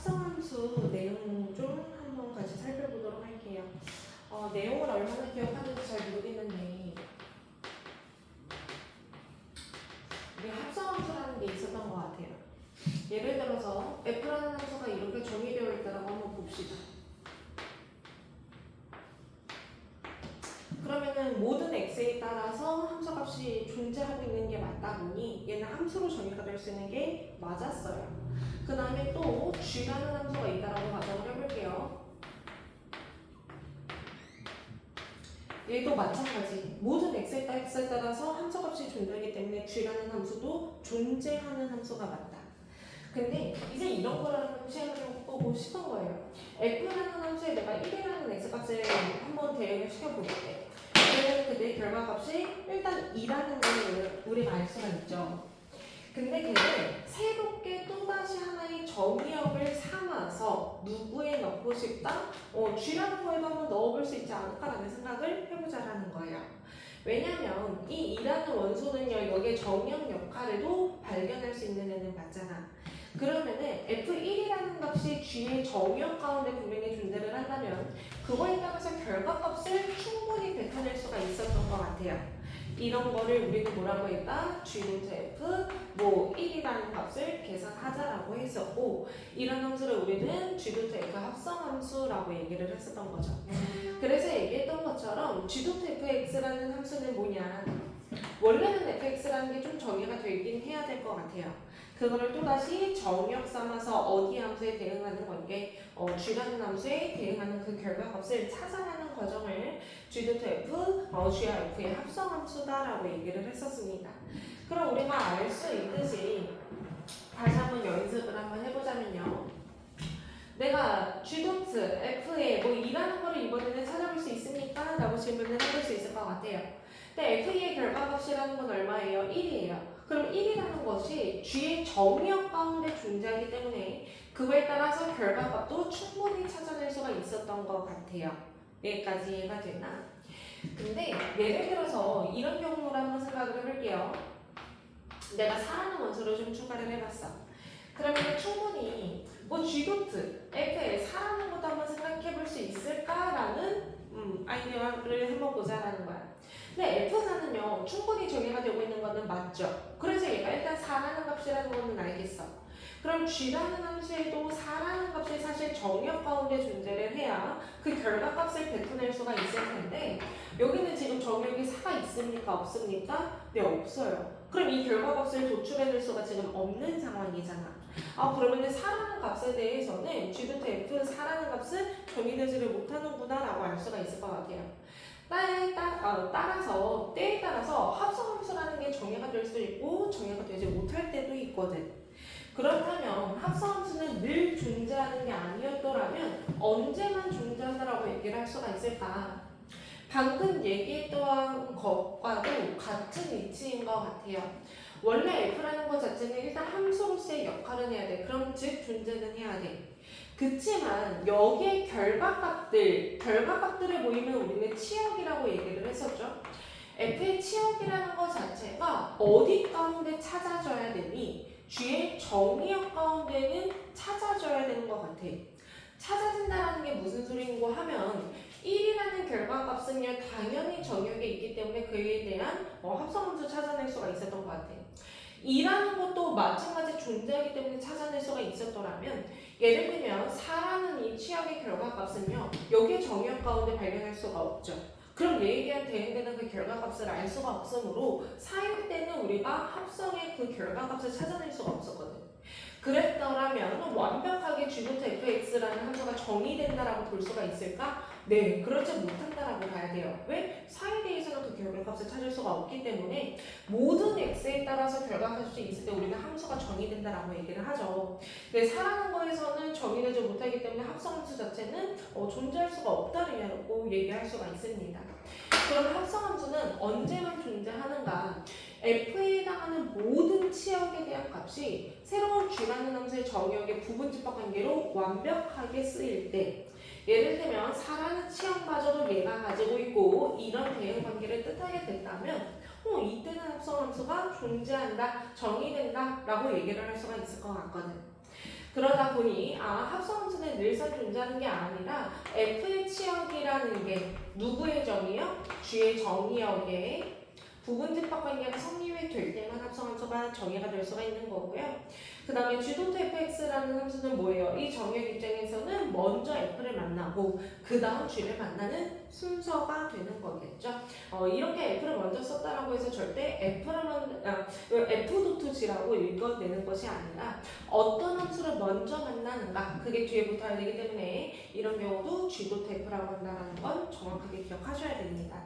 합성함수 내용 좀 한번 같이 살펴보도록 할게요. 내용을 얼마나 기억하는지 잘 모르겠는데 우리 합성함수라는 게 있었던 것 같아요. 예를 들어서 f라는 함수가 이렇게 정의되어 있다고 한번 봅시다. 그러면은 모든 x에 따라서 함수값이 존재하고 있는 게 맞다 보니 얘는 함수로 정의가 될 수 있는 게 맞았어요. 그 다음에 또 g라는 함수가 있다라고 가정을 해볼게요. 얘도 마찬가지. 모든 x에 따라서 함수값이 존재하기 때문에 g라는 함수도 존재하는 함수가 맞다. 근데 이제 이런 거라는 시험을 좀 보고 싶은 거예요. f라는 함수에 내가 1이라는 x값을 한번 대응을 시켜볼게. 그러면 그때 결과값이 일단 2라는 걸 우리가 알 수가 있죠. 근데 걔를 새롭게 또다시 하나의 정의역을 삼아서 누구에 넣고 싶다? G라는 거에도 한번 넣어볼 수 있지 않을까라는 생각을 해보자라는 거예요. 왜냐면 이 2라는 원소는요, 여기에 정의역 역할에도 발견할 수 있는 애는 맞잖아. 그러면은 F1이라는 값이 G의 정의역 가운데 분명히 존재를 한다면 그거에 따라서 결과값을 충분히 뱉어낼 수가 있었던 것 같아요. 이런 거를 우리는 뭐라고 했다? G√F 1이라는 값을 계산하자라고 했었고 이런 함수를 우리는 G√F 합성함수라고 얘기를 했었던 거죠. 그래서 얘기했던 것처럼 G√Fx라는 함수는 뭐냐? 원래는 fx라는 게 좀 정의가 되긴 해야 될 것 같아요. 그거를 또다시 정의역 삼아서 어디 함수에 대응하는 건게 g라는 함수에 대응하는 그 결과값을 찾아내는 과정을 g.f, g와 f의 합성함수다라고 얘기를 했었습니다. 그럼 우리가 알 수 있듯이 다시 한번 연습을 한번 해보자면요. 내가 g.f에 뭐 2라는 거를 이번에는 찾아볼 수 있습니까? 라고 질문을 해볼 수 있을 것 같아요. 근데 f2의 결과값이라는 건 얼마예요? 1이에요. 그럼 1이라는 것이 g의 정의역 가운데 존재하기 때문에 그거에 따라서 결과값도 충분히 찾아낼 수가 있었던 것 같아요. 여기까지 이해가 되나? 근데 예를 들어서 이런 경우를 한번 생각을 해볼게요. 내가 4라는 원소를 좀 추가를 해봤어. 그러면 충분히 g.f에 4라는 것도 한번 생각해 볼 수 있을까라는 아이디어를 한번 보자라는 거야. 근데 F4는요, 충분히 정의가 되고 있는 거는 맞죠. 그래서 얘가 일단 4라는 값이라는 거는 알겠어. 그럼 G라는 함수에도 4라는 값이 사실 정의역 가운데 존재를 해야 그 결과값을 뱉어낼 수가 있을 텐데 여기는 지금 정의역이 4가 있습니까? 없습니까? 네, 없어요. 그럼 이 결과값을 도출해낼 수가 지금 없는 상황이잖아. 그러면 4라는 값에 대해서는 G.F 4라는 값은 정의되지를 못하는구나 라고 알 수가 있을 것 같아요. 때에 따라서 합성함수라는 게 정의가 될 수도 있고 정의가 되지 못할 때도 있거든. 그렇다면 합성함수는 늘 존재하는 게 아니었더라면 언제만 존재하다라고 얘기를 할 수가 있을까? 방금 얘기했던 것과도 같은 이치인 것 같아요. 원래 f라는 것 자체는 일단 함수로서의 역할은 해야 돼. 그럼 즉 존재는 해야 돼. 그치만 여기에 결과값들의 모임을 우리는 치역이라고 얘기를 했었죠. f의 치역이라는 것 자체가 어디 가운데 찾아져야 되니 g의 정의역 가운데는 찾아져야 되는 것 같아. 찾아진다는 게 무슨 소리인고 하면 1이라는 결과값은요 당연히 정의역에 있기 때문에 그에 대한 합성함수 찾아낼 수가 있었던 것 같아. 2라는 것도 마찬가지 존재하기 때문에 찾아낼 수가 있었더라면 예를 들면 4라는 이 치역의 결과값은요 여기에 정의역 가운데 발견할 수가 없죠. 그럼 얘에 대한 대응되는 그 결과값을 알 수가 없으므로 4일 때는 우리가 합성의 그 결과값을 찾아낼 수가 없었거든. 그랬더라면 완벽하게 G.fx라는 함수가 정의된다라고 볼 수가 있을까? 네, 그렇지 못한다라고 봐야 돼요. 왜? 4에 대해서는 그 결과값을 찾을 수가 없기 때문에 모든 x에 따라서 결과값이 있을 때 우리는 함수가 정의된다라고 얘기를 하죠. 근데 4라는 거에서는 정의되지 못하기 때문에 합성함수 자체는 존재할 수가 없다라고 얘기할 수가 있습니다. 그럼 합성함수는 언제만 존재하는가? f에 해당하는 모든 치역에 대한 값이 새로운 g라는 함수의 정의역의 부분집합 관계로 완벽하게 쓰일 때 예를 들면 4라는 치역마저도 얘가 가지고 있고 이런 대응 관계를 뜻하게 된다면 이때는 합성함수가 존재한다, 정의된다 라고 얘기를 할 수가 있을 것 같거든. 그러다 보니 합성함수는 늘상 존재하는 게 아니라 f의 치역이라는 게 누구의 정의요? g의 정의역에 부분 집합 관계가 성립이 될 때만 합성함수가 정의가 될 수가 있는 거고요. 그 다음에 g.fx라는 함수는 뭐예요? 이 정의역 입장에서는 먼저 f를 만나고 그 다음 g를 만나는 순서가 되는 거겠죠. 이렇게 f를 먼저 썼다라고 해서 절대 f.g라고 읽어내는 것이 아니라 어떤 함수를 먼저 만나는가 그게 뒤에 붙어야 되기 때문에 이런 경우도 g.f라고 한다는 건 정확하게 기억하셔야 됩니다.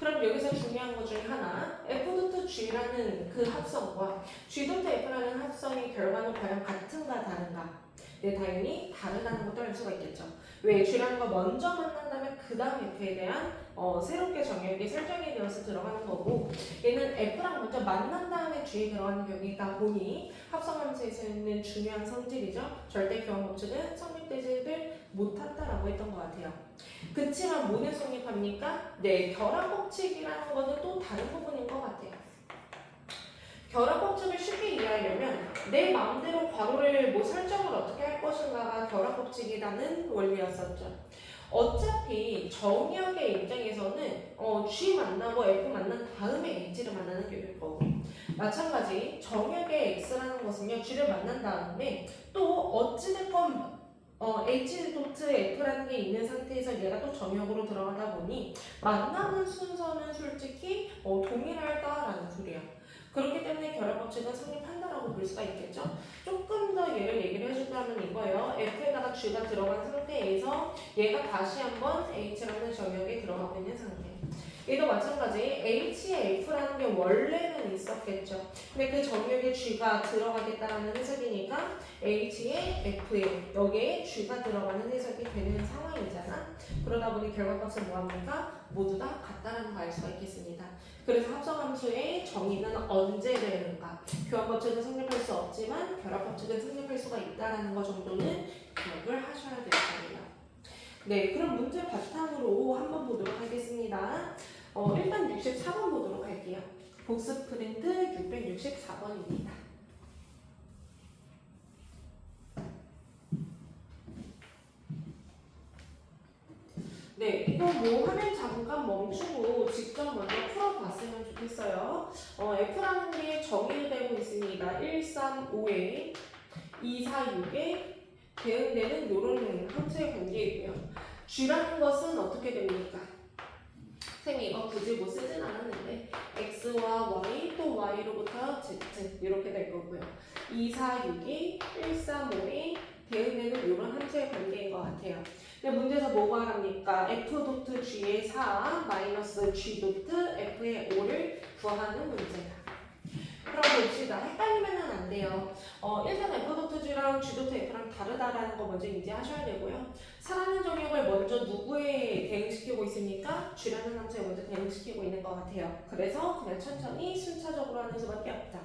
그럼 여기서 중요한 것 중에 하나 f.g라는 그 합성과 g.f라는 합성의 결과는 과연 같은가 다른가? 네, 당연히 다르다는 것도 알 수가 있겠죠. 왜? g라는 거 먼저 만난 다음에 그 다음 f에 대한 새롭게 정의역이 설정이 되어서 들어가는 거고 얘는 f랑 먼저 만난 다음에 g에 들어가는 격이다 보니 합성함수에서 있는 중요한 성질이죠. 절대 교환 법칙은 성립되지를 못한다라고 했던 것 같아요. 그치만 뭐는 성립합니까? 네, 결합 법칙이라는 거는 또 다른 부분인 것 같아요. 결합 법칙을 쉽게 이해하려면 내 마음대로 괄호를 설정을 어떻게 할 것인가가 결합 법칙이라는 원리였었죠. 어차피 정의역의 입장에서는 G 만나고 F 만난 다음에 H를 만나는 격일 거고 마찬가지 정의역의 X라는 것은요 G를 만난 다음에 또 어찌됐건 H.F라는 게 있는 상태에서 얘가 또 정역으로 들어가다 보니 만나는 순서는 솔직히 동일하다라는 소리야. 그렇기 때문에 결합 법칙은 성립한다라고 볼 수가 있겠죠. 조금 더 얘기를 해준다면 이거예요. F에다가 G가 들어간 상태에서 얘가 다시 한번 H라는 정역에 들어가고 있는 상태. 얘도 마찬가지 H에 F라는 게 원래는 있었겠죠. 근데 그 정역에 G가 들어가겠다라는 해석이니까 H에 F에 여기에 G가 들어가는 해석이 되는 상황이잖아. 그러다 보니 결과값은 뭐합니까? 모두 다 같다라는 거 알 수가 있겠습니다. 그래서 합성함수의 정의는 언제 되는가? 교환법칙은 성립할 수 없지만 결합법칙은 성립할 수가 있다는 거 정도는 기억을 하셔야 될 거예요. 네, 그럼 문제 바탕으로 한번 보도록 하겠습니다. 일단 64번 보도록 할게요. 복습 프린트 664번입니다. 네, 이거 화면 잠깐 멈추고 직접 먼저 풀어봤으면 좋겠어요. F라는 게 정의되고 있습니다. 135에 246에 대응되는 이런 함수의 관계이고요. G라는 것은 어떻게 됩니까? 선생님 이거 굳이 쓰진 않았는데 X와 Y 또 Y로부터 Z 이렇게 될 거고요. 246이 135에 대응되는 이런 함수의 관계인 것 같아요. 근데 문제에서 뭐가 합니까? F.G의 4 마이너스 G.F의 5를 구하는 문제다. 그럼 봅시다. 헷갈리면 안 돼요. 일단 F.G랑 G.F랑 다르다라는 거 먼저 인지하셔야 되고요. 살아있는 정역을 먼저 누구에 대응시키고 있습니까? G라는 함수에 먼저 대응시키고 있는 것 같아요. 그래서 그냥 천천히 순차적으로 하는 수밖에 없다.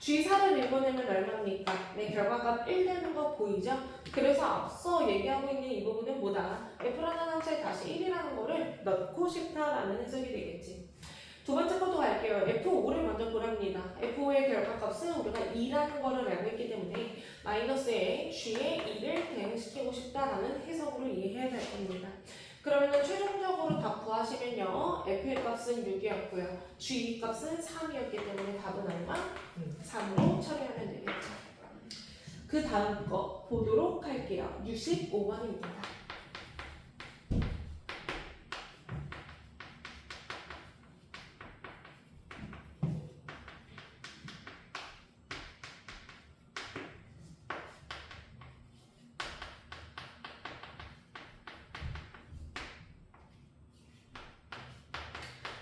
G4를 읽어내면 얼마입니까? 네, 결과값 1 되는 거 보이죠? 그래서 앞서 얘기하고 있는 이 부분은 뭐다? F라는 함수에 다시 1이라는 거를 넣고 싶다라는 해석이 되겠지. 두 번째 것도 갈게요. F5를 먼저 보랍니다. F5의 결과값은 우리가 2라는 거를 알고 있기 때문에 마이너스에 G에 2를 대응시키고 싶다라는 해석으로 이해해야 될 겁니다. 그러면 최종적으로 답 구하시면요. F의 값은 6이었고요. G 값은 3이었기 때문에 답은 얼마? 3으로 처리하면 되겠죠. 그 다음 거 보도록 할게요. 65번입니다.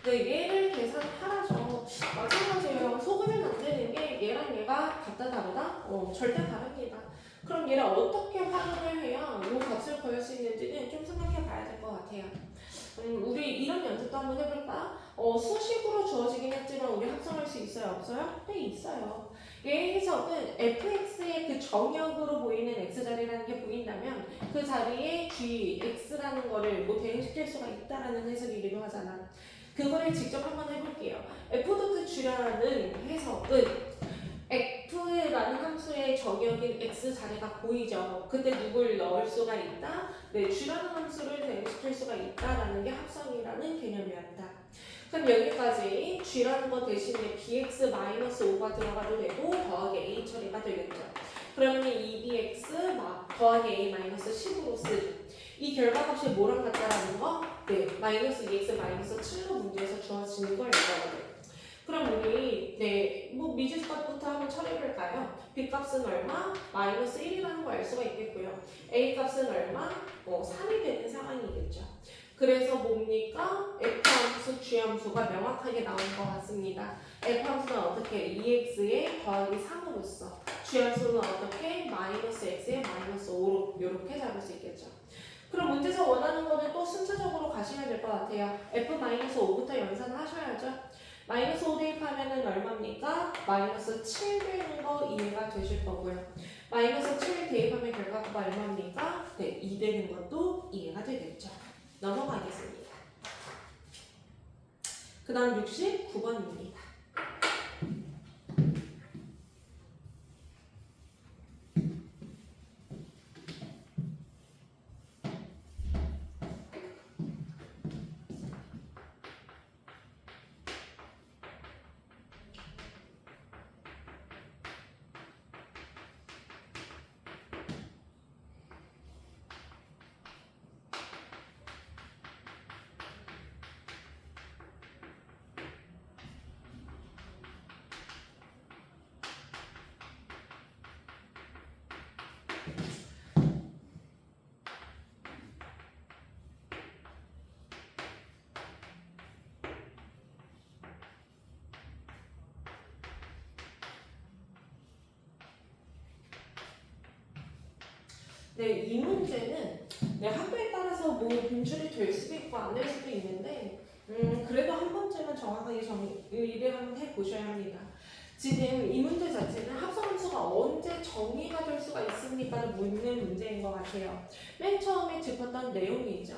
네, 얘를 계산하라죠. 마찬가지예요. 속으면 안 되는 게 얘랑 얘가 같다 다르다? 절대 다릅니다. 그럼 얘를 어떻게 활용을 해야 이 값을 구할 수 있는지는 좀 생각해 봐야 될 것 같아요. 우리 이런 연습도 한번 해볼까? 수식으로 주어지긴 했지만 우리 합성할 수 있어요? 없어요? 네, 있어요. 얘의 해석은 fx의 그 정역으로 보이는 x자리라는 게 보인다면 그 자리에 g, x라는 거를 대응시킬 수가 있다라는 해석이기도 하잖아. 그거를 직접 한번 해볼게요. f.g라는 해석은 x라는 함수의 정의역인 x 자리가 보이죠. 그때 누굴 넣을 수가 있다? 네, g라는 함수를 대입시킬 수가 있다라는 게 합성이라는 개념이었다. 그럼 여기까지 g라는 거 대신에 bx-5가 들어가도 되고 더하기 a 처리가 되겠죠. 그러면 2bx 더하기 a-10으로 쓰죠. 이 결과값이 뭐랑 같다라는 거? 네, 마이너스 2x 마이너스 7로 문제에서 주어지는 걸 얘기하거든요. 그럼 우리 뭐 미지수값부터 한번 처리해볼까요? b값은 얼마? 마이너스 1이라는 거 알 수가 있겠고요. a값은 얼마? 3이 되는 상황이겠죠. 그래서 뭡니까? f함수, g함수가 명확하게 나온 것 같습니다. f함수는 어떻게? 2x에 더하기 3으로써 g함수는 어떻게? 마이너스 x에 마이너스 5로 이렇게 잡을 수 있겠죠. 그럼 문제에서 원하는 거는 또 순차적으로 가시면 될 것 같아요. f-5부터 연산하셔야죠. 마이너스 5 대입하면은 얼마입니까? 마이너스 7 되는 거 이해가 되실 거고요. 마이너스 7 대입하면 결과가 얼마입니까? 네, 2 되는 것도 이해가 되겠죠. 넘어가겠습니다. 그 다음 69번입니다. 네, 이 문제는 학교에 따라서 뭐 분출이 될 수도 있고 안 될 수도 있는데 그래도 한 번쯤은 정확하게 정의를 한번 해보셔야 합니다. 지금 이 문제 자체는 합성함수가 언제 정의가 될 수가 있습니까를 묻는 문제인 것 같아요. 맨 처음에 짚었던 내용이죠.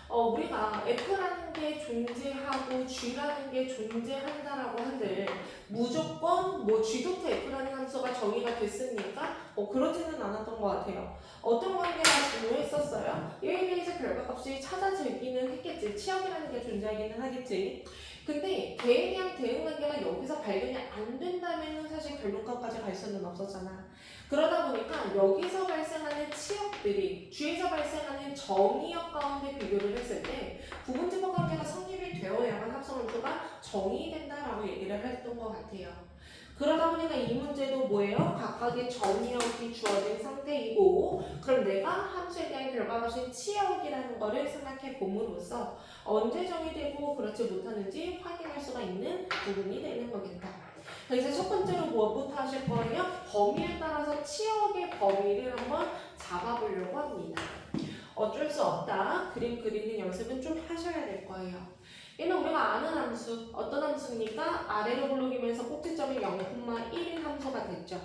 우리가 F라는 게 존재하고 G라는 게 존재한다라고 한들 무조건 뭐 G부터 F라는 함수가 정의가 됐습니까? 그러지는 않았던 것 같아요. 어떤 관계가 중요했었어요? 이에 대해서 결과값이 찾아지기는 했겠지. 치역이라는 게 존재하기는 하겠지. 근데 걔에 대한 대응 관계가 여기서 발견이 안 된다면 사실 결론값까지 갈 수는 없었잖아. 그러다 보니까 여기서 발생하는 치역들이 G에서 발생하는 정의역 가운데 비교를 했을 때 부분집합 관계가 성립이 되어야만 합성함수가 정의된다라고 얘기를 했던 것 같아요. 그러다 보니까 이 문제도 뭐예요? 각각의 정의역이 주어진 상태이고 그럼 내가 함수에 대한 결과값인 치역이라는 거를 생각해 봄으로써 언제 정의되고 그렇지 못하는지 확인할 수가 있는 부분이 되는 거겠다. 그래서 첫 번째로 무엇부터 하실 거예요? 범위에 따라서 치역의 범위를 한번 잡아보려고 합니다. 어쩔 수 없다. 그림 그리는 연습은 좀 하셔야 될 거예요. 얘는 우리가 아는 함수, 어떤 함수입니까? 아래로 블록이면서 꼭지점이 0,1인 함수가 됐죠.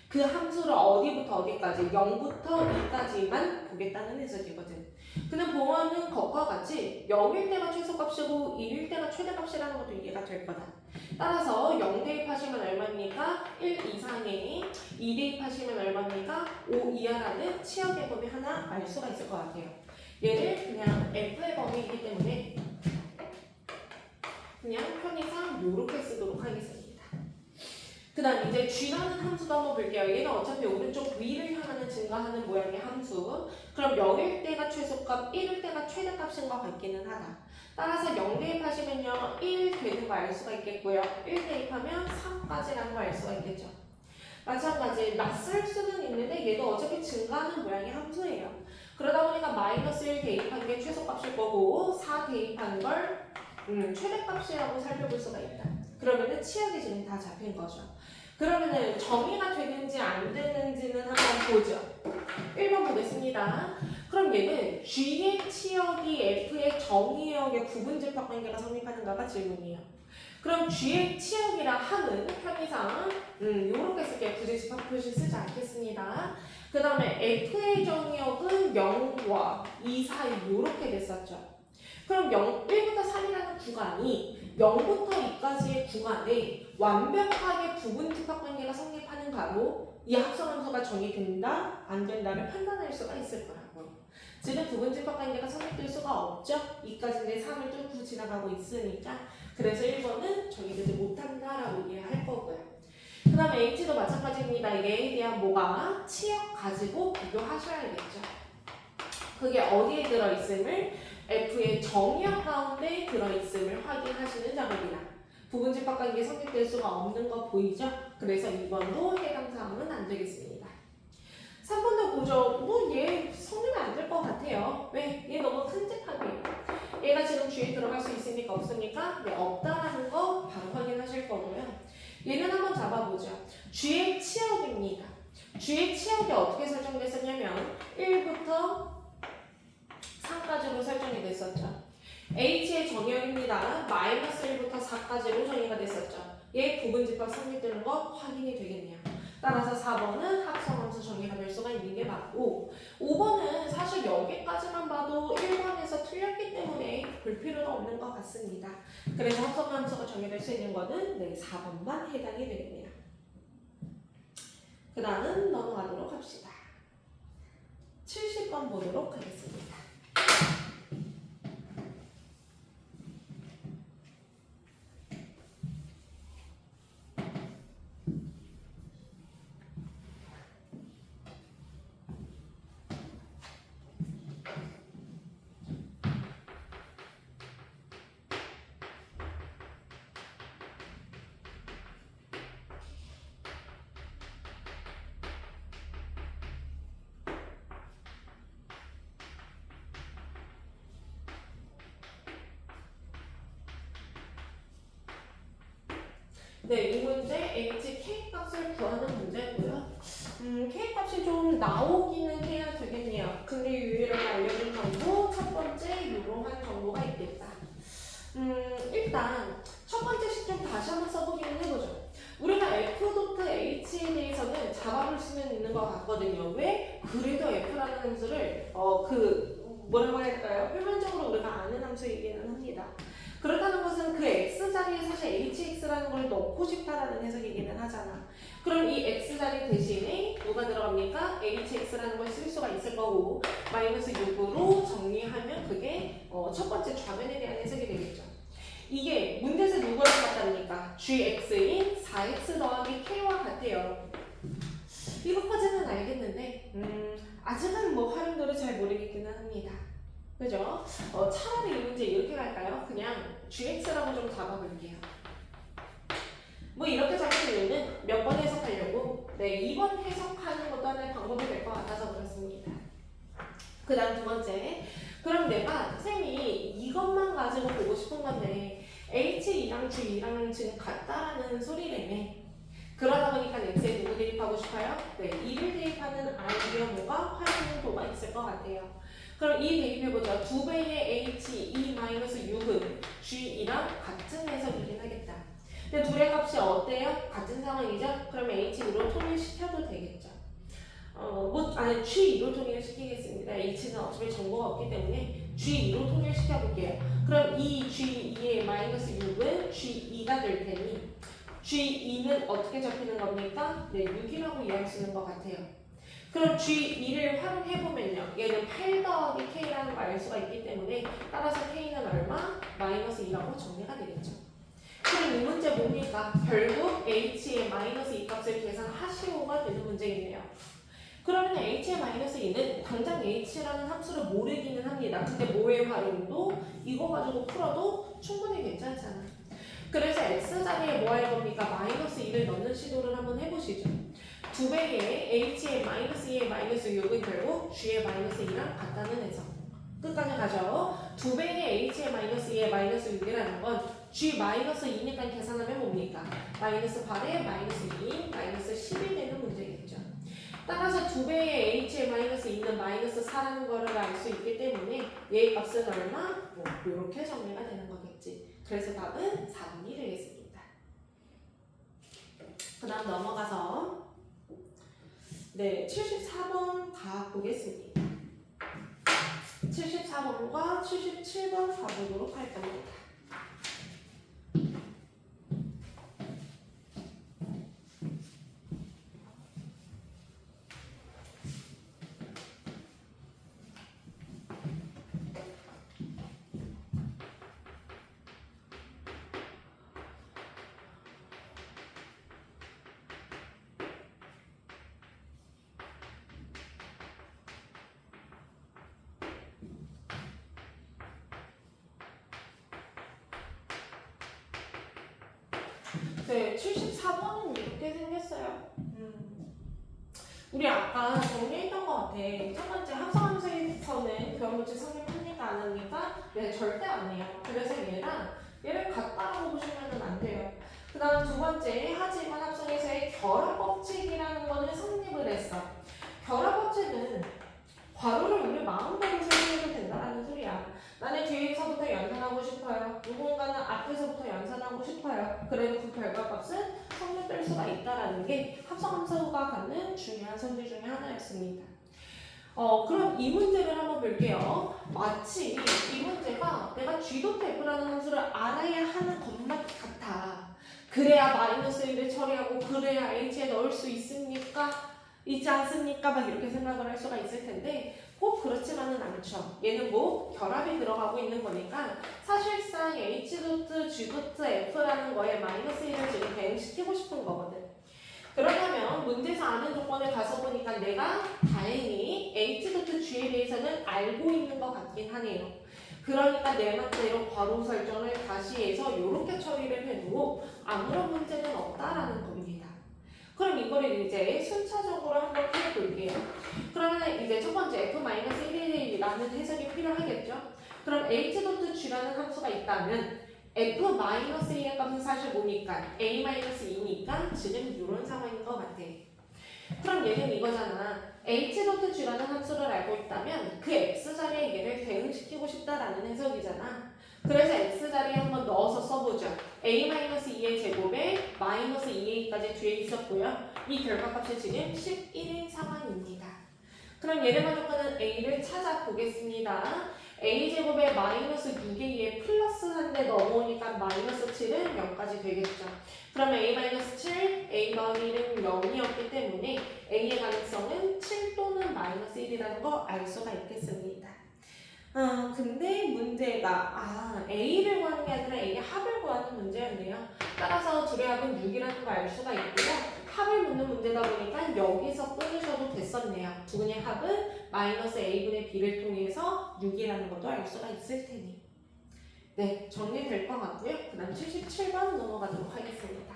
그 함수를 어디부터 어디까지? 0부터 2까지만 보겠다는 해석이거든. 근데 보면은 것과 같이 0일 때가 최소값이고 1일 때가 최대값이라는 것도 이해가 될 거다. 따라서 0 대입하시면 얼마입니까? 1 이상에 2 대입하시면 얼마입니까? 5 이하라는 치역의 범위 하나 알 수가 있을 것 같아요. 얘를 그냥 F의 범위이기 때문에 그냥 편의상 이렇게 쓰도록 하겠습니다. 그 다음 이제 G라는 함수도 한번 볼게요. 얘는 어차피 오른쪽 위를 향하는 증가하는 모양의 함수. 그럼 0일 때가 최소값, 1일 때가 최대값인 것 같기는 하다. 따라서 0 대입하시면요 1 되는 거 알 수가 있겠고요. 1 대입하면 3까지라는 거 알 수가 있겠죠. 마찬가지 낯설 수는 있는데 얘도 어차피 증가하는 모양의 함수예요. 그러다 보니까 마이너스 1 대입한 게 최소값일 거고 4 대입한 걸 최대값이라고 살펴볼 수가 있다. 그러면은 치역이 지금 다 잡힌 거죠. 그러면은 정의가 되는지 안 되는지는 한번 보죠. 1번 보겠습니다. 그럼 얘는 G의 치역이 F의 정의역의 구분집합 관계가 성립하는가가 질문이에요. 그럼 G의 치역이라 함은 편의상 요렇게 쓸게요. 굳이 집합 표시 쓰지 않겠습니다. 그 다음에 F의 정의역은 0과 2 사이 요렇게 됐었죠. 그럼 1부터 3이라는 구간이 0부터 2까지의 구간에 완벽하게 부분 집합관계가 성립하는 바로 이 합성함수가 정의된다, 안 된다를 판단할 수가 있을 거라고. 지금 부분 집합관계가 성립될 수가 없죠. 2까지인데 3을 뚫고 지나가고 있으니까. 그래서 1번은 정의되지 못한다라고 이해할 거고요. 그 다음에 H도 마찬가지입니다. 얘에 대한 뭐가 치역 가지고 비교하셔야겠죠. 그게 어디에 들어있음을 F의 정의역 가운데 들어있음을 확인하시는 작업이다. 부분 집합관계 성립될 수가 없는 거 보이죠? 그래서 2번도 해당 사항은 안 되겠습니다. 3번도 보죠. 얘 성립이 안 될 것 같아요. 왜? 얘 너무 큰 집합이에요. 얘가 지금 G에 들어갈 수 있습니까? 없습니까? 네, 없다라는 거 바로 확인하실 거고요. 얘는 한번 잡아보죠. G의 치역입니다. G의 치역이 어떻게 설정됐었냐면 1부터 3까지로 설정이 됐었죠. H의 정의역입니다. 마이너스 1부터 4까지로 정의가 됐었죠. 얘 부분집합 성립되는 거 확인이 되겠네요. 따라서 4번은 합성함수 정의가 될 수가 있는 게 맞고 5번은 사실 여기까지만 봐도 1번에서 틀렸기 때문에 볼 필요도 없는 것 같습니다. 그래서 합성함수가 정의될 수 있는 거는 네, 4번만 해당이 되겠네요. 그 다음 넘어가도록 합시다. 70번 보도록 하겠습니다. 네, 이 문제 h k 값을 구하는 문제고요. k 값이 좀 나오기는 해야 되겠네요. 근데 유일하게 알려준 정보 첫 번째 이러한 정보가 있겠다. 일단 첫 번째 식 좀 다시 한번 써보기는 해보죠. 우리가 f.h에 대해서는 잡아볼 수는 있는 것 같거든요. 왜? 그래도 f라는 함수를 뭐라고 해야 될까요? 표면적으로 우리가 아는 함수이기는 합니다. 그렇다는 것은 그 x자리에 사실 hx라는 걸 넣고 싶다라는 해석이기는 하잖아. 그럼 이 x자리 대신에 누가 들어갑니까? hx라는 걸 쓸 수가 있을 거고 마이너스 6으로 정리하면 그게 첫 번째 좌변에 대한 해석이 되겠죠. 이게 문제에서 누구랑 같답니까? gx인 4x 더하기 k와 같아요. 이것까지는 알겠는데 아직은 뭐 활용도를 잘 모르겠기는 합니다. 그죠? 차라리 이 문제 이렇게 갈까요? 그냥 gx라고 좀 잡아볼게요. 뭐 이렇게 잡은 이유는 몇 번 해석하려고? 네, 2번 해석하는 것도 하나의 방법이 될 것 같아서 그렇습니다. 그 다음 두 번째. 그럼 내가 선생님이 이것만 가지고 보고 싶은 건데 h2랑 g2랑 지금 같다라는 소리라며. 그러다 보니까 x에 누구 대입하고 싶어요? 네, 2를 대입하는 아이디어 뭐가 활용도가 있을 것 같아요. 그럼 2 대입해보자. 2배의 h2-6은 g2랑 같은 해석이긴 하겠다. 근데 둘의 값이 어때요? 같은 상황이죠? 그럼 h2로 통일시켜도 되겠죠. g2로 통일시키겠습니다. h는 어차피 정보가 없기 때문에 g2로 통일시켜볼게요. 그럼 이 g2의 마이너스 6은 g2가 될 테니 g2는 어떻게 접히는 겁니까? 네, 6이라고 이해할 수 있는 것 같아요. 그럼 G2를 활용해보면요. 얘는 8 더하기 K라는 걸 알 수가 있기 때문에 따라서 K는 얼마? 마이너스 2라고 정리가 되겠죠. 그럼 이 문제 뭡니까? 결국 H의 마이너스 2 값을 계산하시오가 되는 문제겠네요. 그러면 H의 마이너스 2는 당장 H라는 함수를 모르기는 합니다. 근데 뭐의 활용도? 이거 가지고 풀어도 충분히 괜찮잖아. 그래서 X자리에 뭐 할 겁니까? 마이너스 2를 넣는 시도를 한번 해보시죠. 2배의 h의 마이너스 2의 마이너스 6은 결국 g의 마이너스 2랑 같다는 해석. 끝까지 가죠. 2배의 h의 마이너스 2의 마이너스 6이라는 건 g 마이너스 2니까 계산하면 뭡니까? 마이너스 8에 마이너스 2, 마이너스 10이 되는 문제겠죠. 따라서 2배의 h의 마이너스 2는 마이너스 4라는 거를 알 수 있기 때문에 얘의 값은 얼마? 이렇게 정리가 되는 거겠지. 그래서 답은 4번이 되겠습니다. 그 다음 넘어가서 네, 74번 가보겠습니다. 74번과 77번 가보도록 할 겁니다. 네, 74번은 이렇게 생겼어요. 우리 아까 정리했던 것 같아. 첫 번째 합성함수에서는 교환물질 성립합니까 안 합니까? 네, 절대 안 해요. 그래서 얘를 같다라고 보시면 안 돼요. 그 다음 두 번째, 하지만 합성에서의 결합법칙이라는 거는 성립을 했어. 결합법칙은 괄호를 우리 마음대로 설명해도 된다는 소리야. 나는 뒤에서부터 연산하고 싶어요. 누군가는 앞에서부터 연산하고 싶어요. 그래도 그 결과값은 성립될 수가 있다는 게 합성함수가 갖는 중요한 선지 중에 하나였습니다. 그럼 이 문제를 한번 볼게요. 마치 이 문제가 내가 G.F라는 함수를 알아야 하는 것만 같아. 그래야 마이너스 1을 처리하고 그래야 H에 넣을 수 있습니까? 있지 않습니까? 막 이렇게 생각을 할 수가 있을 텐데 꼭 그렇지만은 않죠. 얘는 뭐 결합이 들어가고 있는 거니까 사실상 H.G.F라는 거에 마이너스 1을 지금 대응시키고 싶은 거거든. 그렇다면 문제에서 아는 조건을 가서 보니까 내가 다행히 H.G에 대해서는 알고 있는 것 같긴 하네요. 그러니까 내 맘대로 괄호 설정을 다시 해서 이렇게 처리를 해도 아무런 문제는 없다라는 겁니다. 그럼 이거를 이제 순차적으로 한번 해볼게요. 그러면 이제 첫 번째 F-1이라는 해석이 필요하겠죠? 그럼 H.G라는 함수가 있다면 F-1의 값은 사실 뭐니까? A-2니까 지금 이런 상황인 것 같아. 그럼 얘는 이거잖아. H.G라는 함수를 알고 있다면 그 X자리에 얘를 대응시키고 싶다라는 해석이잖아. 그래서 X자리에 한번 넣어서 써보죠. A-2의 제곱에 마이너스 2a까지 뒤에 있었고요. 이 결과값이 지금 11인 상황입니다. 그럼 얘를 만족하는 a를 찾아보겠습니다. a제곱에 마이너스 6a에 플러스 한 대 넘어오니까 마이너스 7은 0까지 되겠죠. 그러면 a-7, a-1은 0이었기 때문에 a의 가능성은 7 또는 마이너스 1이라는 거 알 수가 있겠습니다. 근데 문제가 a를 구하는 게 아니라 a의 합을 구하는 문제였네요. 따라서 둘의 합은 6이라는 거 알 수가 있고요. 합을 묻는 문제다 보니까 여기서 끊으셔도 됐었네요. 두 분의 합은 마이너스 a분의 b를 통해서 6이라는 것도 알 수가 있을 테니. 네, 정리될 것 같고요. 그 다음 77번 넘어가도록 하겠습니다.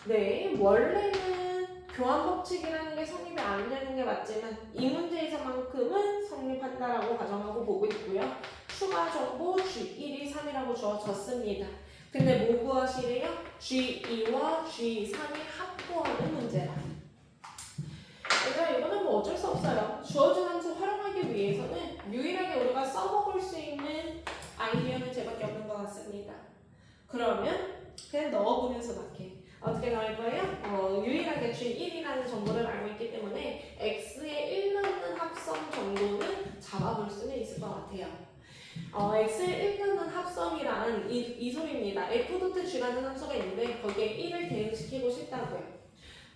네, 원래는 교환법칙이라는 게 성립이 안 되는 게 맞지만 이 문제에서만큼은 성립한다라고 가정하고 보고 있고요. 추가 정보 G1이 3이라고 주어졌습니다. 근데 뭐 구하시래요? G2와 G3이 합구하는 문제라. 그러니까 이거는 뭐 어쩔 수 없어요. 주어진 함수 활용하기 위해서는 유일하게 우리가 써먹을 수 있는 아이디어는 제밖에 없는 것 같습니다. 그러면 그냥 넣어보면서 맞게. 어떻게 나올 거예요? 유일하게 G1이라는 정보를 알고 있기 때문에 X에 1 넣는 합성 정도는 잡아볼 수는 있을 것 같아요. X에 1 넣는 합성이란 이 소리입니다. F.G라는 함수가 있는데 거기에 1을 대응시키고 싶다고요.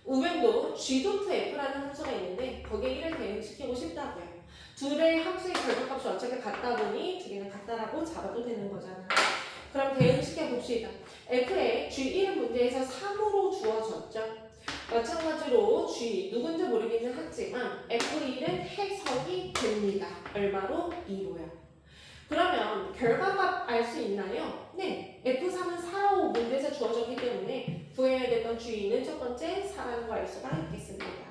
우변도 G.F라는 함수가 있는데 거기에 1을 대응시키고 싶다고요. 둘의 함수의 결과값이 어차피 같다 보니 두 개는 같다라고 잡아도 되는 거잖아. 그럼 대응시켜 봅시다. F의 G1은 문제에서 3으로 주어졌죠. 마찬가지로 G 누군지 모르기는 하지만 F1은 해석이 됩니다. 얼마로? 2로요. 그러면 결과값 알 수 있나요? 네. F3은 4로 문제에서 주어졌기 때문에 구해야 되던 G2는 첫 번째 4라는 거 알 수가 있겠습니다.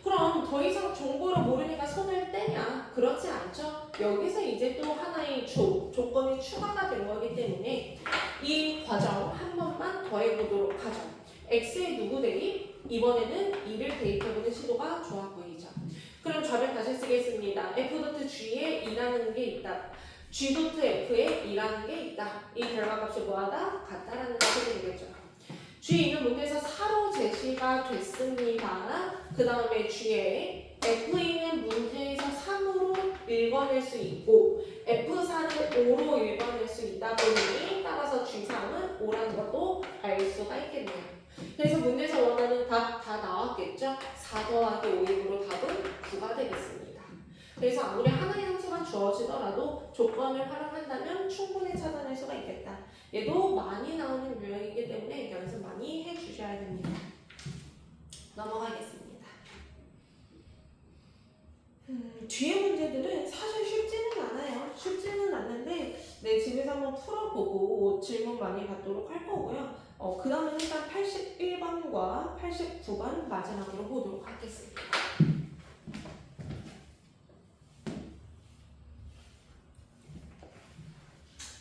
그럼 더 이상 정보를 모르니까 손을 떼냐? 그렇지 않죠? 여기서 이제 또 하나의 조건이 추가가 된 거기 때문에 이 과정 한 번만 더 해보도록 하죠. X의 누구 대입? 이번에는 2를 대입해보는 시도가 좋아 보이죠. 그럼 좌변 다시 쓰겠습니다. F.G에 2라는 게 있다. G.F에 2라는 게 있다. 이 결과값이 뭐하다? 같다라는 것이 되겠죠. G는 문제에서 4로 제시가 됐습니다. 그 다음에 G에 F2는 문제에서 3으로 읽어낼 수 있고 F4는 5로 읽어낼 수 있다 보니 따라서 G3은 5라는 것도 알 수가 있겠네요. 그래서 문제에서 원하는 답 다 나왔겠죠? 4 더하기 5이므로 답은 9가 되겠습니다. 그래서 아무리 하나의 함수가 주어지더라도 조건을 활용한다면 충분히 찾아낼 수가 있겠다. 얘도 많이 나오는 유형이기 때문에 연습 많이 해주셔야 됩니다. 넘어가겠습니다. 뒤에 문제들은 사실 쉽지는 않아요. 쉽지는 않는데 집에서 한번 풀어보고 질문 많이 받도록 할 거고요. 그 다음은 일단 81번과 89번 마지막으로 보도록 하겠습니다.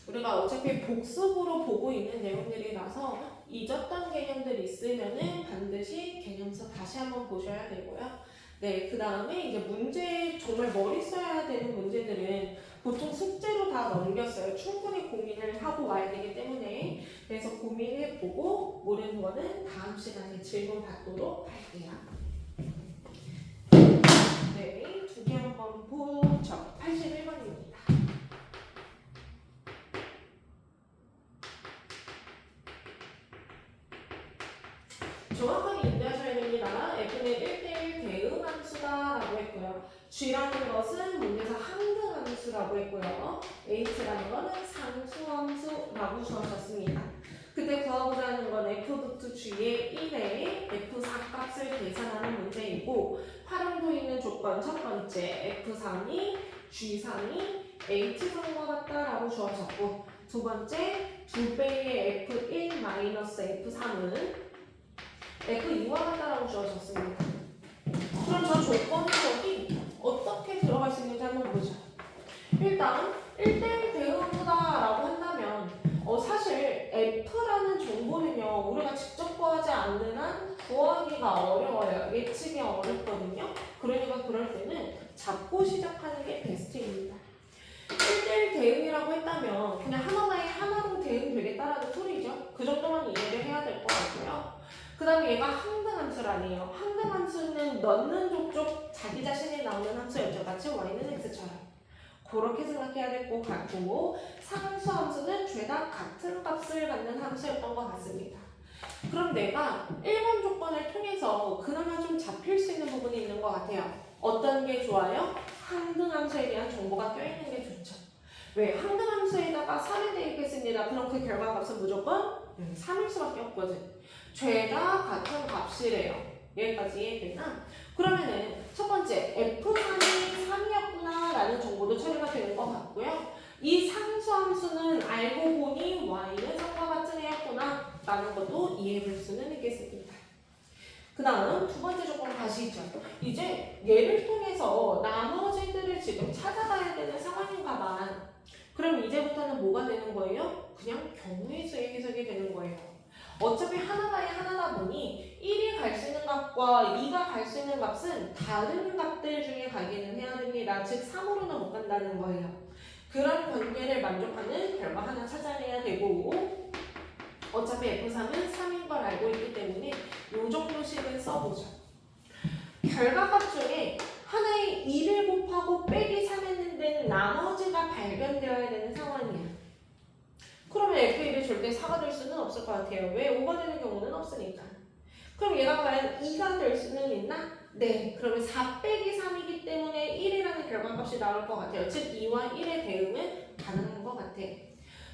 우리가 어차피 복습으로 보고 있는 내용들이라서 잊었던 개념들 있으면은 반드시 개념서 다시 한번 보셔야 되고요. 그 다음에 이제 문제 정말 머리 써야 되는 문제들은 보통 숙제로 다 넘겼어요. 충분히 고민을 하고 와야 되기 때문에. 그래서 고민해보고 모르는 거는 다음 시간에 질문 받도록 할게요. 두 개 한번 보죠. 81번입니다. 정확하게 인지하셔야 됩니다. F는 1대1 대응함수다라고 했고요. G라는 것은 문제에서 항등함수라고 했고요. H라는 것은 상수함수라고 주어졌습니다. 그때 구하고자 하는 건 F.G의 1에 F4 값을 계산하는 문제이고 활용도 있는 조건 첫 번째 F3이 G3이 H3과 같다라고 주어졌고 두 번째 2배의 F1 마이너스 F3은 F2와 같다라고 주어졌습니다. 그럼 저 조건 해석이 어떻게 들어갈 수 있는지 한번 보자. 일단 1대1 대응함수다라고 한다면 사실 F라는 정보는요 우리가 직접 구하지 않는 한 구하기가 어려워요. 예측이 어렵거든요. 그러니까 그럴 때는 잡고 시작하는 게 베스트입니다. 1대1 대응이라고 했다면 그냥 하나만에 하나로 대응되겠다라는 소리죠. 그 정도만 이해를 해야 될 것 같고요. 그 다음에 얘가 항등함수라네요. 항등함수는 넣는 족족 자기 자신이 나오는 함수였죠. 마치 y는 x처럼. 그렇게 생각해야 될 것 같고 상수함수는 죄다 같은 값을 갖는 함수였던 것 같습니다. 그럼 내가 1번 조건을 통해서 그나마 좀 잡힐 수 있는 부분이 있는 것 같아요. 어떤 게 좋아요? 항등함수에 대한 정보가 껴있는 게 좋죠. 왜? 항등함수에다가 3을 대입했습니다. 그럼 그 결과값은 무조건 3일 수밖에 없거든. 죄다 같은 값이래요. 여기까지 이해되나? 그러면은 첫 번째 F3이 3이었구나 라는 정보도 처리가 되는 것 같고요. 이 상수함수는 알고 보니 y는 3과 같은 애였구나 라는 것도 이해할 수는 있겠습니다. 그 다음 두 번째 조건 가시죠. 이제 얘를 통해서 나머지들을 지금 찾아가야 되는 상황인가만. 그럼 이제부터는 뭐가 되는 거예요? 그냥 경우의 수의 해석이 되는 거예요. 어차피 하나가에 하나다 보니 1이 갈 수 있는 값과 2가 갈 수 있는 값은 다른 값들 중에 가기는 해야 됩니다. 즉 3으로는 못 간다는 거예요. 그런 관계를 만족하는 결과 하나 찾아내야 되고 어차피 F3은 3인 걸 알고 있기 때문에 이 정도씩은 써보죠. 결과값 중에 하나에 2를 곱하고 빼기 3 했는데 나머지가 발견되어야 되는 상황이야. 그러면 F1이 절대 4가 될 수는 없을 것 같아요. 왜? 5가 되는 경우는 없으니까. 그럼 얘가 과연 2가 될 수는 있나? 네. 그러면 4 빼기 3이기 때문에 1이라는 결과값이 나올 것 같아요. 즉 2와 1의 대응은 가능한 것 같아요.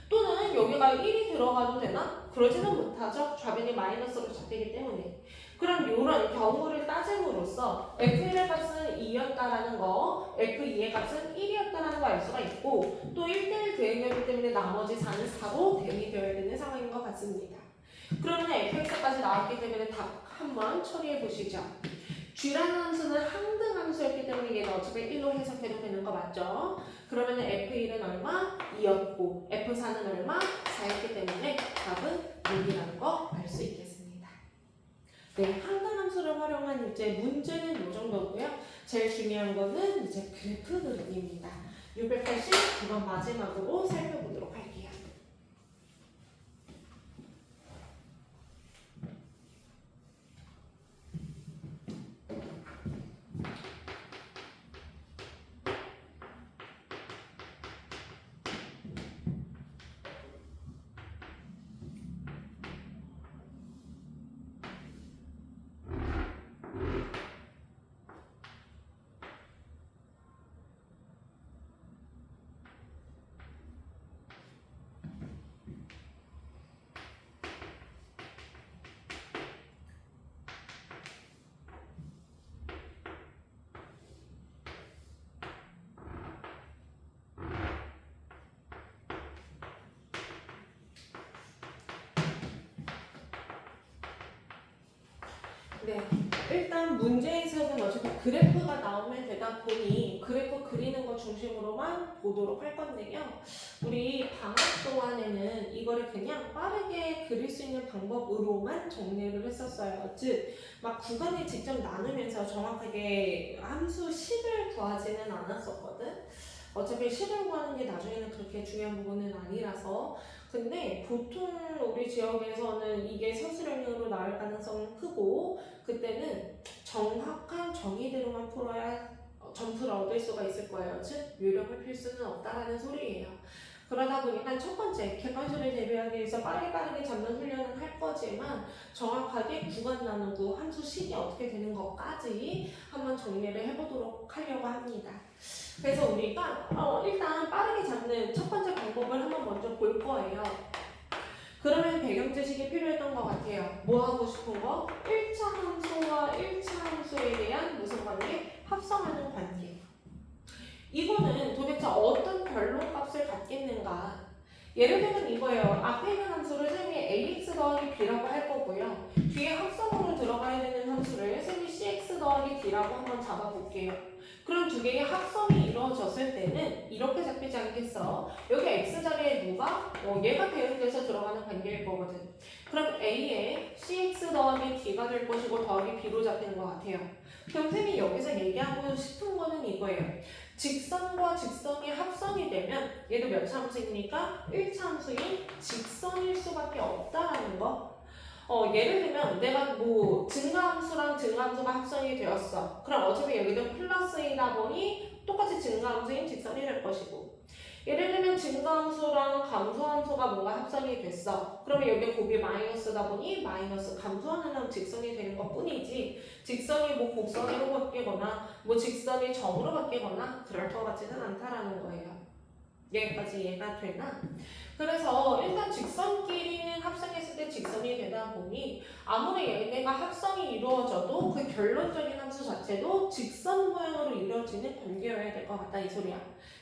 또는 여기가 1이 들어가도 되나? 그러지는 못하죠. 좌변이 마이너스로 잡히기 때문에. 그럼 이런 경우를 따짐으로써 F1의 값은 2였다라는 거, F2의 값은 1이었다라는 거 알 수가 있고 또 1대1 대응이었기 때문에 나머지 4는 4로 대응이 되어야 되는 상황인 것 같습니다. 그러면 fx까지 나왔기 때문에 답 한번 처리해 보시죠. G라는 함수는 항등함수였기 때문에 얘는 어차피 1로 해석해도 되는 거 맞죠? 그러면 F1은 얼마? 2였고 F4는 얼마? 4였기 때문에 답은 6이라는 거 알 수 있겠습니다. 네, 항등함수를 활용한 이제 문제는 이 정도고요. 제일 중요한 거는 이제 그래프 그리기입니다. 680 이번 마지막으로 살펴보도록 할게요. 네, 일단 문제에서는 어차피 그래프가 나오면 되다 보니 그래프 그리는 거 중심으로만 보도록 할 건데요. 우리 방학 동안에는 이거를 그냥 빠르게 그릴 수 있는 방법으로만 정리를 했었어요. 즉, 막 구간을 직접 나누면서 정확하게 함수 10을 구하지는 않았었거든. 어차피 10을 구하는 게 나중에는 그렇게 중요한 부분은 아니라서. 근데 보통 우리 지역에서는 이게 서술형으로 나올 가능성은 크고, 그때는 정확한 정의대로만 풀어야 점수를 얻을 수가 있을 거예요. 즉, 요령을 필 수는 없다라는 소리예요. 그러다 보니까 첫 번째, 객관식을 대비하기 위해서 빠르게 잡는 훈련은 할 거지만 정확하게 구간 나누고 함수 식이 어떻게 되는 것까지 한번 정리를 해보도록 하려고 합니다. 그래서 우리가 일단 빠르게 잡는 첫 번째 방법을 한번 먼저 볼 거예요. 그러면 배경 지식이 필요했던 것 같아요. 뭐 하고 싶은 거? 1차 함수와 1차 함수에 대한 무슨 관계? 합성하는 관계. 이거는 도대체 어떤 변론값을 갖겠는가? 예를 들면 이거예요. 앞에 있는 함수를 쌤이 ax 더하기 b라고 할 거고요. 뒤에 합성으로 들어가야 되는 함수를 쌤이 cx 더하기 d라고 한번 잡아볼게요. 그럼 두 개의 합성이 이루어졌을 때는 이렇게 잡히지 않겠어? 여기 x 자리에 누가? 얘가 대응돼서 들어가는 관계일 거거든. 그럼 a에 cx 더하기 d가 될 것이고 더하기 b로 잡히는 것 같아요. 그럼 쌤이 여기서 얘기하고 싶은 거는 이거예요. 직선과 직선이 합성이 되면 얘도 몇 차 함수입니까? 1차 함수인 직선일 수밖에 없다라는 거. 예를 들면 내가 뭐 증가함수랑 증가함수가 합성이 되었어. 그럼 어차피 여기도 플러스이다 보니 똑같이 증가함수인 직선이 될 것이고, 예를 들면 증가함수랑 감소함수가 뭔가 합성이 됐어. 그러면 여기 곱이 마이너스다 보니 마이너스 감소하는 직선이 되는 것 뿐이지, 직선이 뭐 곡선으로 바뀌거나 뭐 직선이 점으로 바뀌거나 그럴 것 같지는 않다라는 거예요. 여기까지 이해가 되나? 그래서 일단 직선끼리는 합성했을 때 직선이 되다 보니 아무리 얘네가 합성이 이루어져도 그 결론적인 함수 자체도 직선 모양으로 이루어지는 관계여야 될 것 같다 이 소리야.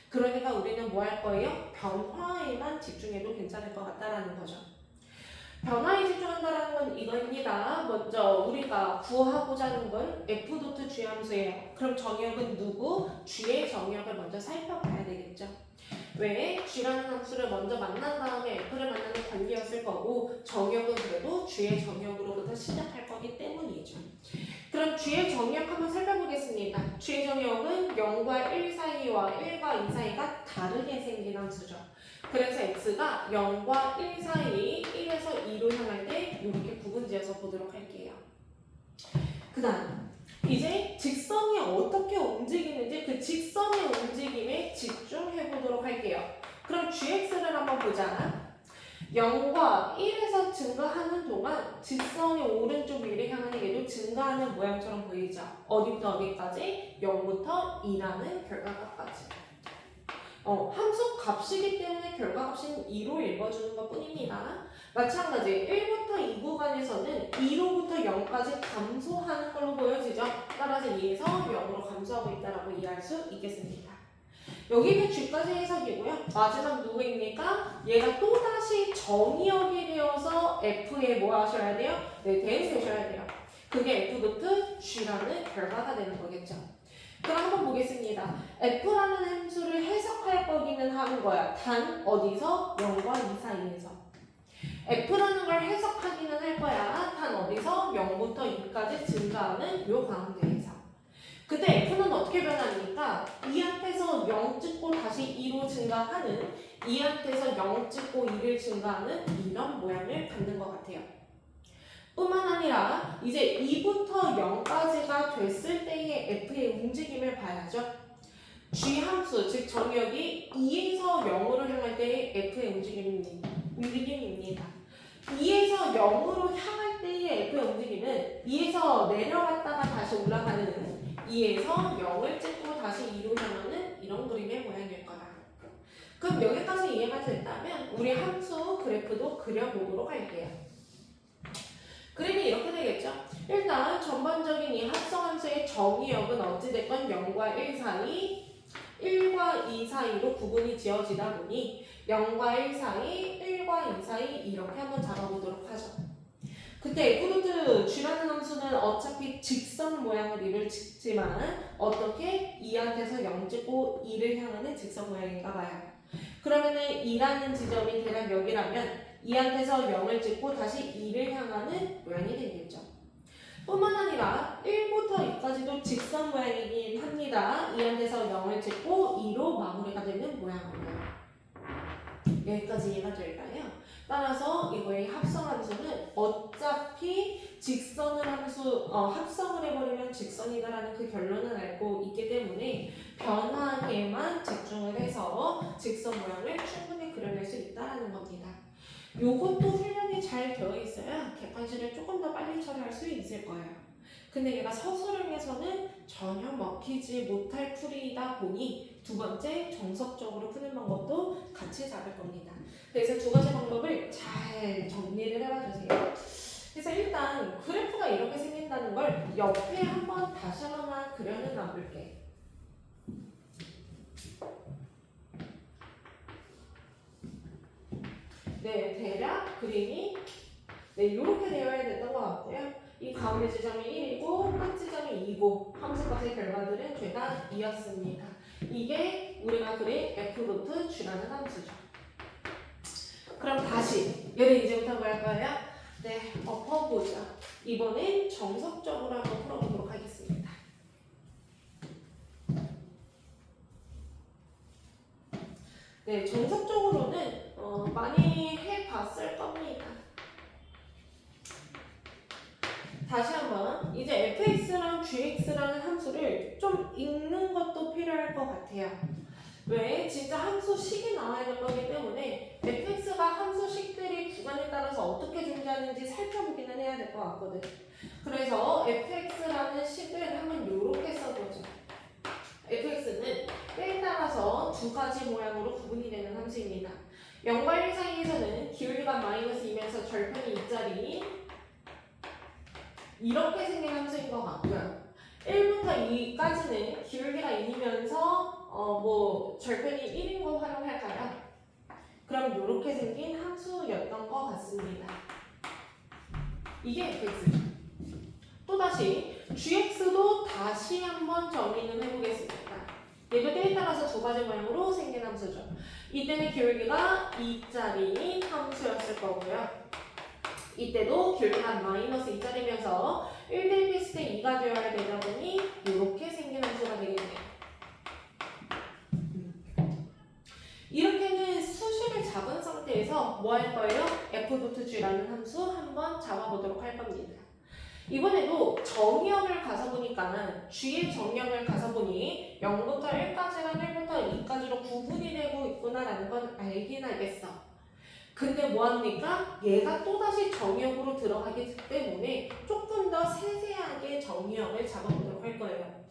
그러니까 우리는 뭐 할 거예요? 변화에만 집중해도 괜찮을 것 같다라는 거죠. 변화에 집중한다는 건 이거입니다. 먼저 우리가 구하고자 하는 건 f G 함수예요. 그럼 정역은 누구? g의 정역을 먼저 살펴봐야 되겠죠. 왜? g라는 함수를 먼저 만난 다음에 f를 만나는 관계였을 거고, 정역은 그래도 g의 정역으로부터 시작할 거기 때문이죠. 그럼 g의 정역 한번 살펴보겠습니다. g의 정역은 0과 1 사이와 1과 2 사이가 다르게 생긴 함수죠. 그래서 x가 0과 1 사이 1에서 2로 향할 때 이렇게 구분지어서 보도록 할게요. 그 다음 이제 직선이 어떻게 움직이는지 그 직선의 움직임에 집중해 보도록 할게요. 그럼 gx를 한번 보자. 0과 1에서 증가하는 동안 직선이 오른쪽 위를 향하는 게도 증가하는 모양처럼 보이죠. 어디부터 어디까지? 0부터 2라는 결과값까지. 함수 값이기 때문에 결과값은 2로 읽어주는 것 뿐입니다. 마찬가지 1부터 2 구간에서는 2로부터 0까지 감소하는 걸로 보여지죠. 따라서 2에서 0으로 감소하고 있다고 이해할 수 있겠습니다. 여기는 g까지 해석이고요. 마지막 누구입니까? 얘가 또다시 정의역이 되어서 f에 뭐 하셔야 돼요? 네, 대응되셔야 돼요. 그게 f G라는 결과가 되는 거겠죠. 그럼 한번 보겠습니다. f라는 함수를 해석할 거기는 하는 거야. 단 어디서? 0과 2 사이에서. f라는 걸 해석하기는 할 거야. 단 어디서? 0부터 2까지 증가하는 요 가운데에서. 근데 f는 어떻게 변합니까? 2한테서 0 찍고 다시 2로 증가하는, 2한테서 0 찍고 2를 증가하는 이런 모양을 갖는 것 같아요. 뿐만 아니라 이제 2부터 0까지가 됐을 때의 f의 움직임을 봐야죠. g 함수, 즉 정역이 2에서 0으로 향할 때의 f의 움직임입니다. 2에서 0으로 향할 때의 f의 움직임은 2에서 내려갔다가 다시 올라가는, 2에서 0을 찍고 다시 2로 향하는 이런 그림의 모양일 거다. 그럼 여기까지 이해가 됐다면 우리 함수 그래프도 그려보도록 할게요. 그림이 이렇게 되겠죠? 일단 전반적인 이 합성함수의 정의역은 어찌됐건 0과 1 사이, 1과 2 사이로 구분이 지어지다 보니 0과 1 사이, 1과 2 사이 이렇게 한번 잡아보도록 하죠. 그 그때 f도트 g라는 함수는 어차피 직선 모양을 이룰 지만 어떻게 2한테서 0 찍고 2를 향하는 직선 모양인가 봐요. 그러면은 2라는 지점이 대략 여기라면 2한테서 0을 찍고 다시 2를 향하는 모양이 되겠죠. 뿐만 아니라 1부터 2까지도 직선 모양이긴 합니다. 2한테서 0을 찍고 2로 마무리가 되는 모양이에요. 여기까지 이해가 될까요? 따라서 이거의 합성함수는 어차피 직선을 합성을 해버리면 직선이다라는 그 결론을 알고 있기 때문에 변화에만 집중을 해서 직선 모양을 충분히 그려낼 수 있다는 겁니다. 요것도 훈련이 잘 되어 있어야 객관식을 조금 더 빨리 처리할 수 있을 거예요. 근데 얘가 서술형에서는 전혀 먹히지 못할 풀이다 보니 두 번째 정석적으로 푸는 방법도 같이 잡을 겁니다. 그래서 두 가지 방법을 잘 정리를 해봐 주세요. 그래서 일단 그래프가 이렇게 생긴다는 걸 옆에 한번 다시 하나만 그려는 놔볼게. 네, 대략 그림이 이렇게 되어야 됐던 것 같고요. 이 가운데 지점이 1이고 끝 지점이 2고 함수값의 결과들은 죄다 2였습니다. 이게 우리가 그린 f루트 g라는 함수죠. 그럼 다시 얘를 이제부터 뭐 할 거예요? 네, 엎어보자. 이번엔 정석적으로 한번 풀어보도록 하겠습니다. 네, 정석적으로는 많이 해봤을 겁니다. 다시 한번 이제 fx랑 gx라는 함수를 좀 읽는 것도 필요할 것 같아요. 왜? 진짜 함수식이 나와야 될 거기 때문에 fx가 함수식들이 구간에 따라서 어떻게 존재하는지 살펴보기는 해야 될 것 같거든. 그래서 fx라는 식을 한번 이렇게 써보죠. fx는 때에 따라서 두 가지 모양으로 구분이 되는 함수입니다. 0과 1 사이에서는 기울기가 -2면서 절편이 2짜리 이렇게 생긴 함수인 것 같고요. 1부터 2까지는 기울기가 2이면서 절편이 1인 걸 활용할까요? 그럼 이렇게 생긴 함수였던 것 같습니다. 이게 fx. 또다시 gx도 다시 한번 정리는 해보겠습니다. 얘도 때에 따라서 두 가지 모양으로 생긴 함수죠. 이때는 기울기가 2짜리 함수였을 거고요. 이때도 기울기가 -2짜리면서 1 대입했을 때 2가 되어야 되다 보니 이렇게 생긴 함수가 되겠네요. 이렇게는 수식을 잡은 상태에서 뭐 할 거예요? f'g라는 함수 한번 잡아보도록 할 겁니다. 이번에도 정의역을 가서 보니까 g의 정의역을 가서 보니 0부터 1까지랑 1부터 2까지로 구분이 되고 있구나라는 건 알긴 알겠어. 근데 뭐합니까? 얘가 또다시 정의역으로 들어가기 때문에 조금 더 세세하게 정의역을 잡아보도록 할 거예요.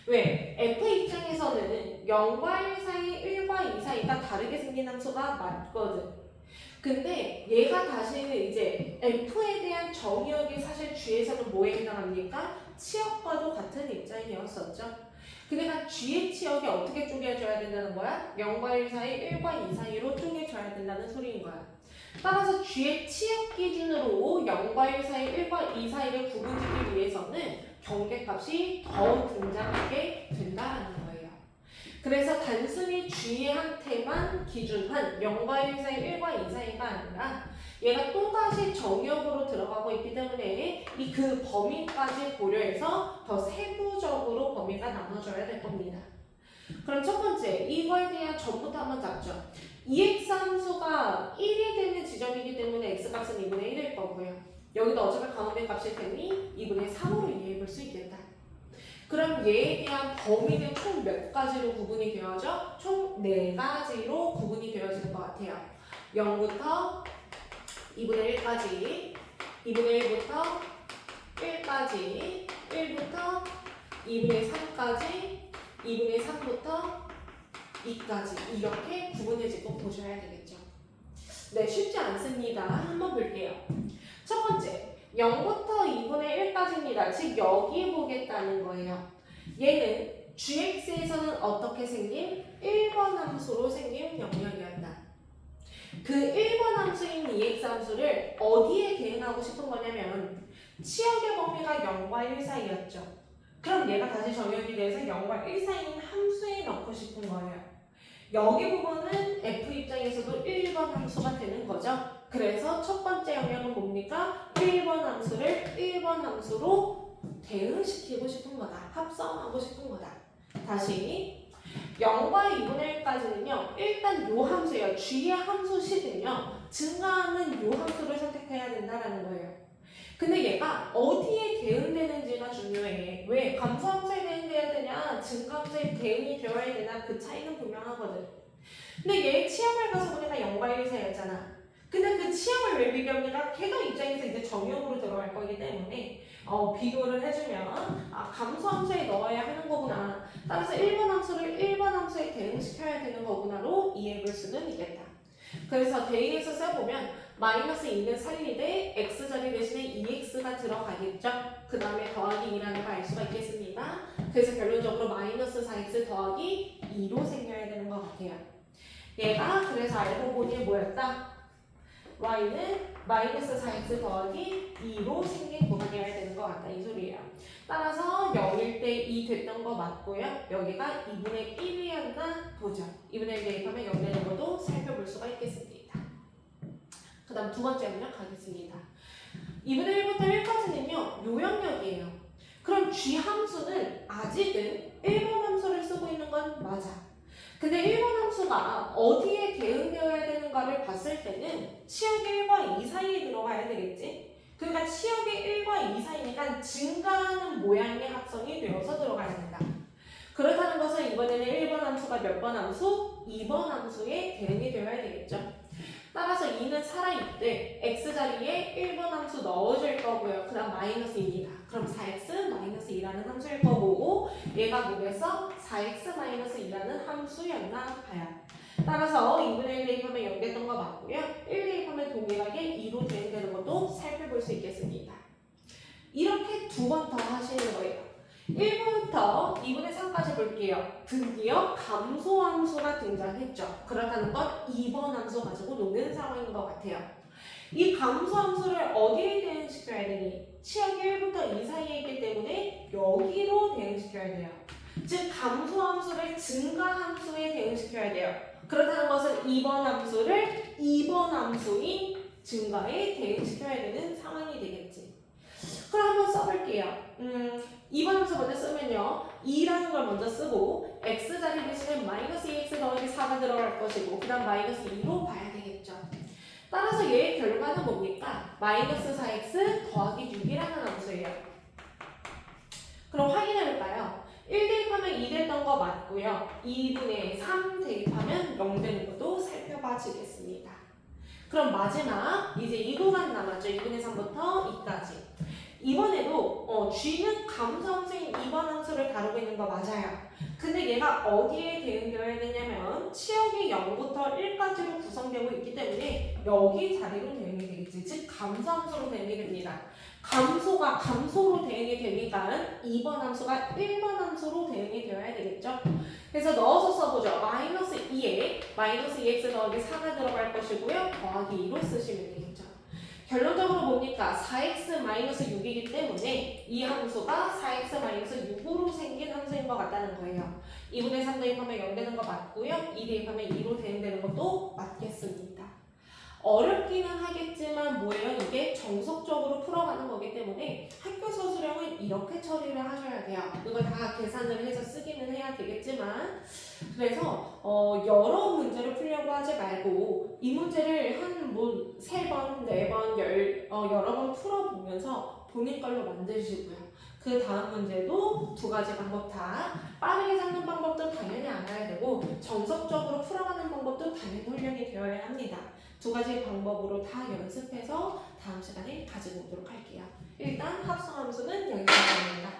왜? f 입장에서는 0과 1 사이, 1과 2 사이가 다르게 생긴 함수가 맞거든. 근데 얘가 다시는 이제 f에 대한 정의역이 사실 g에서는 뭐에 해당합니까? 치역과도 같은 입장이었었죠. 그러니까 g의 치역이 어떻게 쪼개져야 된다는 거야? 0과 1 사이, 1과 2 사이로 쪼개져야 된다는 소리인 거야. 따라서 g의 치역 기준으로 0과 1 사이, 1과 2 사이를 구분짓기 위해서는 경계값이 더 등장하게 된다는 거예요. 그래서 단순히 g한테만 기준한 0과 1 사이, 1과 2 사이가 아니라 얘가 또다시 정역으로 들어가고 있기 때문에 이 그 범위까지 고려해서 더 세부적으로 범위가 나눠져야 될 겁니다. 그럼 첫 번째, 이거에 대한 전부터 한번 잡죠. 2x 함수가 1이 되는 지점이기 때문에 x값은 2분의 1일 거고요. 여기도 어차피 가운데 값일 테니 2분의 3으로 이해해 볼 수 있겠다. 그럼 얘에 대한 범위는 총 몇 가지로 구분이 되어져? 총 4가지로 구분이 되어지는 것 같아요. 0부터 2분의 1까지, 2분의 1부터 1까지, 1부터 2분의 3까지, 2분의 3부터 2까지 이렇게 구분해지고 보셔야 되겠죠. 네, 쉽지 않습니다. 한번 볼게요. 첫 번째, 0부터 2분의 1까지입니다. 즉 여기 보겠다는 거예요. 얘는 gx에서는 어떻게 생긴? 1번 함수로 생긴 영역이었다. 그 1번 함수인 EX 함수를 어디에 대응하고 싶은 거냐면 치역의 범위가 0과 1 사이였죠. 그럼 얘가 다시 정역이 돼서 0과 1 사이인 함수에 넣고 싶은 거예요. 여기 부분은 F 입장에서도 1번 함수가 되는 거죠. 그래서 첫 번째 영역은 뭡니까? 1번 함수를 1번 함수로 대응시키고 싶은 거다. 합성하고 싶은 거다. 다시 0과 2분의 1까지는요. 일단 요 함수예요. G의 함수식은요. 증가하는 요 함수를 선택해야 된다는 거예요. 근데 얘가 어디에 대응되는지가 중요해. 왜? 감소함수에 대응돼야 되냐? 증가함수에 대응이 되어야 되나? 그 차이는 분명하거든. 근데 얘 치역을 가서 보니까 0과 1 사이였잖아. 근데 그 치역을 왜 비교합니까? 걔가 입장에서 이제 정역으로 들어갈 거기 때문에 비교를 해주면 감소함수에 넣어야 하는 거구나. 따라서 1번 함수를 1번 함수에 대응시켜야 되는 거구나로 이해해 볼 수는 있겠다. 그래서 대응해서 써보면 마이너스 2는 살리되 x자리 대신에 2x가 들어가겠죠. 그 다음에 더하기 2라는 걸 알 수가 있겠습니다. 그래서 결론적으로 마이너스 4x 더하기 2로 생겨야 되는 것 같아요. 얘가 그래서 알고 보니 뭐였다? y는 마이너스 4x 더하기 2로 생긴 구간이어야 되는 것 같다. 이 소리예요. 따라서 0일 때 2 됐던 거 맞고요. 여기가 2분의 1이었나 보죠. 2분의 1 대입하면 0 되는 것도 살펴볼 수가 있겠습니다. 그 다음 두 번째 영역 가겠습니다. 2분의 1부터 1까지는요. 요 영역이에요. 그럼 G 함수는 아직은 1번 함수를 쓰고 있는 건 맞아. 근데 1번 함수가 어디에 대응되어야 되는가를 봤을 때는 치역의 1과 2 사이에 들어가야 되겠지? 그러니까 치역의 1과 2 사이니까 증가하는 모양의 합성이 되어서 들어가야 된다. 그렇다는 것은 이번에는 1번 함수가 몇 번 함수? 2번 함수에 대응이 되어야 되겠죠? 따라서 2는 살아있대. x자리에 1번 함수 넣어줄 거고요. 그 다음 마이너스 2입니다. 그럼 4x 마이너스 2라는 함수일 거고 얘가 뭐겠어? 4x 마이너스 2라는 함수였나 봐요. 따라서 2분의 1 대입하면 0 됐던 거 맞고요. 1 대입하면 동일하게 2로 대응되는 것도 살펴볼 수 있겠습니다. 이렇게 두 번 더 하시는 거예요. 1번부터 2분의 3까지 볼게요. 드디어 감소함수가 등장했죠. 그렇다는 건 2번 함수 가지고 노는 상황인 것 같아요. 이 감소함수를 어디에 대응시켜야 되니? 치역이 1부터 2 사이에 있기 때문에 여기로 대응시켜야 돼요. 즉 감소함수를 증가함수에 대응시켜야 돼요. 그렇다는 것은 2번 함수를 2번 함수인 증가에 대응시켜야 되는 상황이 되겠지. 그럼 한번 써볼게요. 2번 함수 먼저 쓰면요. 2라는 걸 먼저 쓰고 x자리 대신에 마이너스 2x 더하기 4가 들어갈 것이고 그 다음 마이너스 2로 봐야 되겠죠. 따라서 얘의 결과는 뭡니까? 마이너스 4x 더하기 6이라는 함수예요. 그럼 확인해볼까요? 1 대입하면 2 됐던 거 맞고요. 2분의 3 대입하면 0 되는 것도 살펴봐주겠습니다. 그럼 마지막 이제 이 구간 남았죠. 2분의 3부터 2까지. 이번에도 G는 감소함수인 2번 함수를 다루고 있는 거 맞아요. 근데 얘가 어디에 대응되어야 되냐면 치역이 0부터 1까지로 구성되고 있기 때문에 여기 자리로 대응이 되겠지. 즉 감소함수로 대응이 됩니다. 감소가 감소로 대응이 되니까 2번 함수가 1번 함수로 대응이 되어야 되겠죠. 그래서 넣어서 써보죠. 마이너스 2에 마이너스 2x 더하기 4가 들어갈 것이고요. 더하기 2로 쓰시면 되겠죠. 결론적으로 보니까 4x-6이기 때문에 이 함수가 4x-6으로 생긴 함수인 것 같다는 거예요. 2분의 3 대입하면 0 되는 거 맞고요. 2 대입하면 2로 대응되는 것도 맞겠습니다. 어렵기는 하겠지만 뭐예요? 이게 정석적으로 풀어가는 거기 때문에 학교서 수령은 이렇게 처리를 하셔야 돼요. 이걸 다 계산을 해서 쓰기는 해야 되겠지만 그래서 여러 문제를 풀려고 하지 말고 이 문제를 한 뭐 3번, 4번, 여러 번 풀어보면서 본인 걸로 만드시고요. 그 다음 문제도 두 가지 방법 다 빠르게 잡는 방법도 당연히 알아야 되고 정석적으로 풀어가는 방법도 당연히 훈련이 되어야 합니다. 두 가지 방법으로 다 연습해서 다음 시간에 가지고 오도록 할게요. 일단 합성함수는 여기까지입니다.